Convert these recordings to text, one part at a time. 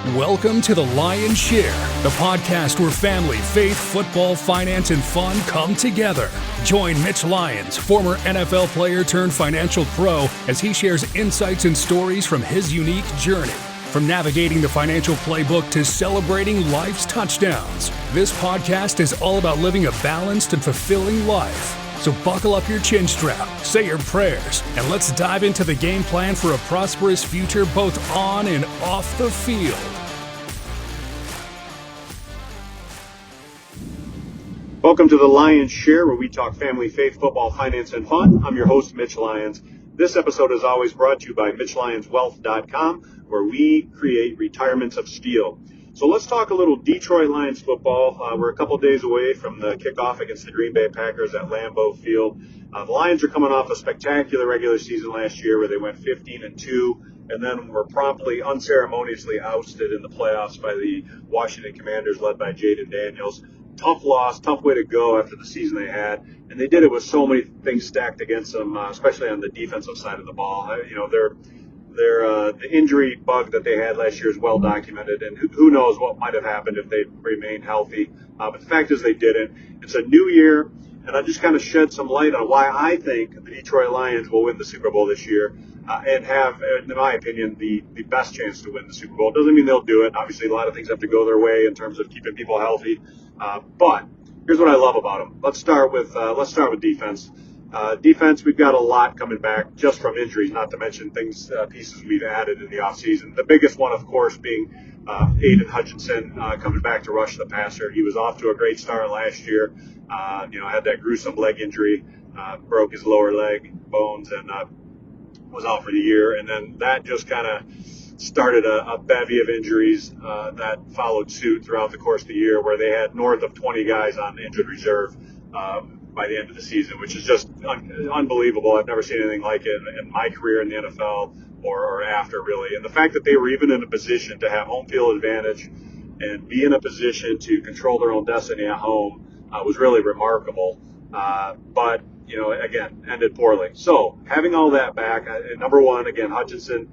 Welcome to the Lyons Share, the podcast where family, faith, football, finance, and fun come together. Join Mitch Lyons, former NFL player turned financial pro, as he shares insights and stories from his unique journey. From navigating the financial playbook to celebrating life's touchdowns, this podcast is all about living a balanced and fulfilling life. So buckle up your chin strap, say your prayers, and let's dive into the game plan for a prosperous future both on and off the field. Welcome to the Lyons Share, where we talk family, faith, football, finance, and fun. I'm your host, Mitch Lyons. This episode is always brought to you by MitchLyonsWealth.com, where we create retirements of steel. So let's talk a little Detroit Lions football. We're a couple days away from the kickoff against the Green Bay Packers at Lambeau Field. The Lions are coming off a spectacular regular season last year where they went 15-2, and then were promptly, unceremoniously ousted in the playoffs by the Washington Commanders led by Aidan Daniels. Tough loss, tough way to go after the season they had, and they did it with so many things stacked against them, especially on the defensive side of the ball. The injury bug that they had last year is well documented, and who knows what might have happened if they remained healthy. But the fact is they didn't. It's a new year, and I just kind of shed some light on why I think the Detroit Lions will win the Super Bowl this year and have, in my opinion, the best chance to win the Super Bowl. Doesn't mean they'll do it. Obviously, a lot of things have to go their way in terms of keeping people healthy. But here's what I love about them. Let's start with defense. Defense, we've got a lot coming back just from injuries, not to mention pieces we've added in the offseason. The biggest one, of course, being Aidan Hutchinson coming back to rush the passer. He was off to a great start last year. Had that gruesome leg injury, broke his lower leg bones, and was out for the year. And then that just kind of started a bevy of injuries that followed suit throughout the course of the year, where they had north of 20 guys on injured reserve by the end of the season, which is just unbelievable. I've never seen anything like it in my career in the NFL or after, really. And the fact that they were even in a position to have home field advantage and be in a position to control their own destiny at home was really remarkable. But, again, ended poorly. So having all that back, number one, again, Hutchinson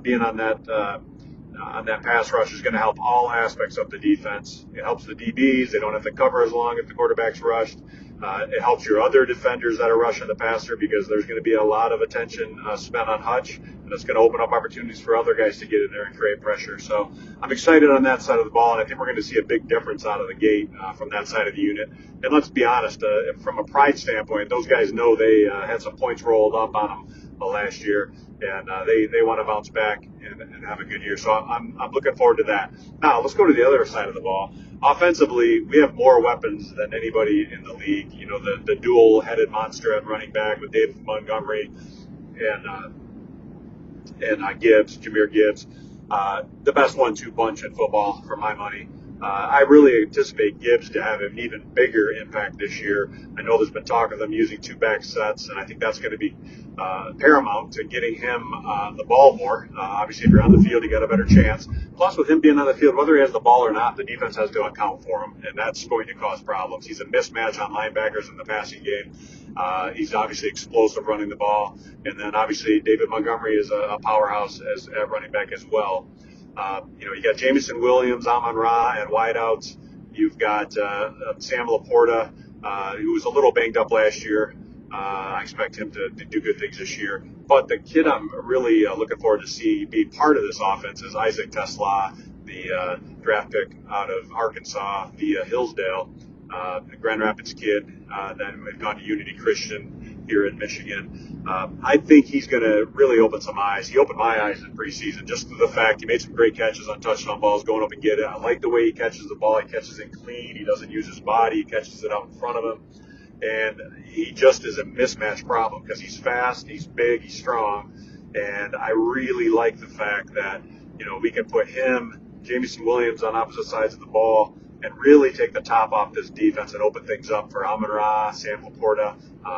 being on that pass rush is going to help all aspects of the defense. It helps the DBs. They don't have to cover as long if the quarterback's rushed. It helps your other defenders that are rushing the passer, because there's going to be a lot of attention spent on Hutch, and it's going to open up opportunities for other guys to get in there and create pressure. So I'm excited on that side of the ball, and I think we're going to see a big difference out of the gate from that side of the unit. And let's be honest, from a pride standpoint, those guys know they had some points rolled up on them last year, and they want to bounce back and have a good year. So I'm looking forward to that. Now, let's go to the other side of the ball. Offensively, we have more weapons than anybody in the league. The dual-headed monster at running back with David Montgomery and Jameer Gibbs. The best 1-2 punch in football, for my money. I really anticipate Gibbs to have an even bigger impact this year. I know there's been talk of them using two-back sets, and I think that's going to be paramount to getting him the ball more. Obviously, if you're on the field, you got a better chance. Plus, with him being on the field, whether he has the ball or not, the defense has to account for him, and that's going to cause problems. He's a mismatch on linebackers in the passing game. He's obviously explosive running the ball, and then obviously David Montgomery is a powerhouse at running back as well. You got Jamison Williams, Amon-Ra, and wideouts. You've got Sam Laporta, who was a little banged up last year. I expect him to do good things this year. But the kid I'm really looking forward to see be part of this offense is Isaac Tesla, the draft pick out of Arkansas via Hillsdale, the Grand Rapids kid that had gone to Unity Christian here in Michigan. I think he's going to really open some eyes. He opened my eyes in preseason just through the fact he made some great catches on touchdown balls, going up and get it. I like the way he catches the ball. He catches it clean. He doesn't use his body. He catches it out in front of him. And he just is a mismatch problem because he's fast, he's big, he's strong. And I really like the fact that, we can put him, Jamison Williams on opposite sides of the ball, and really take the top off this defense and open things up for Amon-Ra, Sam Laporta,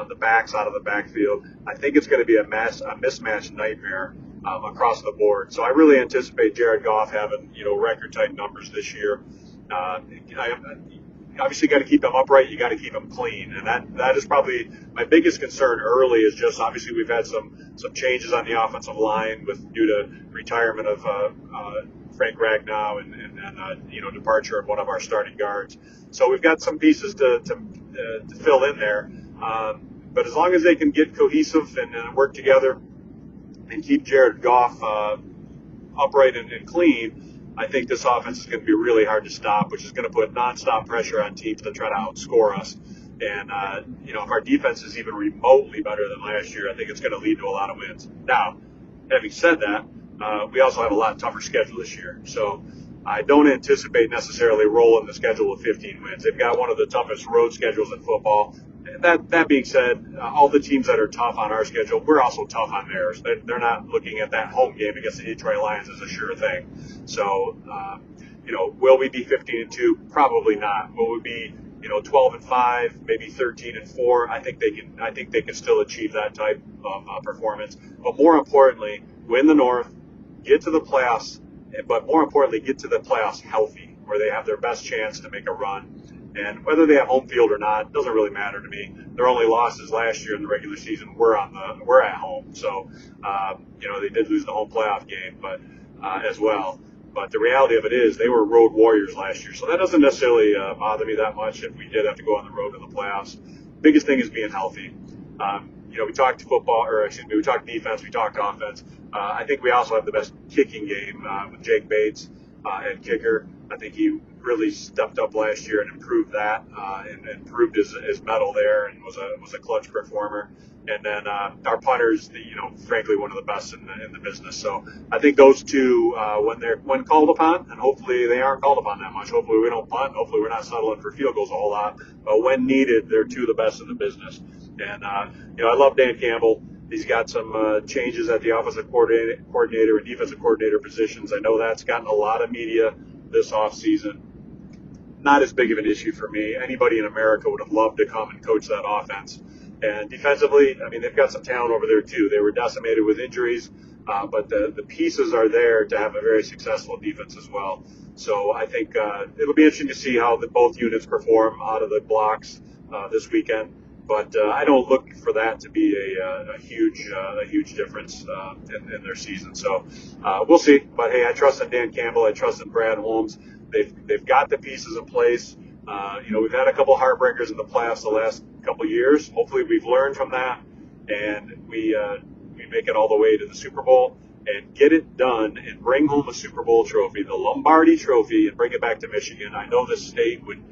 the backs out of the backfield. I think it's going to be a mismatch nightmare across the board. So I really anticipate Jared Goff having, record-type numbers this year. obviously got to keep them upright. You got to keep them clean, and that is probably my biggest concern early. Is just obviously we've had some changes on the offensive line due to retirement of Frank Ragnow and departure of one of our starting guards. So we've got some pieces to fill in there. But as long as they can get cohesive and work together and keep Jared Goff upright and clean, I think this offense is going to be really hard to stop, which is going to put nonstop pressure on teams to try to outscore us. And, if our defense is even remotely better than last year, I think it's going to lead to a lot of wins. Now, having said that, we also have a lot tougher schedule this year. So I don't anticipate necessarily rolling the schedule with 15 wins. They've got one of the toughest road schedules in football. That being said, all the teams that are tough on our schedule, we're also tough on theirs. They're not looking at that home game against the Detroit Lions as a sure thing. So, will we be 15-2? Probably not. Will we be 12-5, maybe 13-4? I think they can still achieve that type of performance. But more importantly, win the North, get to the playoffs, but more importantly, get to the playoffs healthy, where they have their best chance to make a run. And whether they have home field or not doesn't really matter to me. Their only losses last year in the regular season were at home. So, they did lose the home playoff game, but as well. But the reality of it is they were road warriors last year. So that doesn't necessarily bother me that much if we did have to go on the road in the playoffs. Biggest thing is being healthy. We talked we talked defense, we talked offense. I think we also have the best kicking game with Jake Bates at kicker. I think he really stepped up last year and improved that and improved his mettle there and was a clutch performer. And then our punters, frankly, one of the best in the business. So I think those two, when called upon, and hopefully they aren't called upon that much. Hopefully we don't punt. Hopefully we're not settling for field goals a whole lot. But when needed, they're two of the best in the business. And I love Dan Campbell. He's got some changes at the offensive coordinator and defensive coordinator positions. I know that's gotten a lot of media this offseason. Not as big of an issue for me. Anybody in America would have loved to come and coach that offense. And defensively, they've got some talent over there too. They were decimated with injuries, but the pieces are there to have a very successful defense as well. So I think it'll be interesting to see how both units perform out of the blocks this weekend. But I don't look for that to be a huge difference in their season. So we'll see. But hey, I trust in Dan Campbell. I trust in Brad Holmes. They've got the pieces in place. We've had a couple heartbreakers in the playoffs the last couple years. Hopefully we've learned from that and we make it all the way to the Super Bowl and get it done and bring home a Super Bowl trophy, the Lombardi trophy, and bring it back to Michigan. I know this state would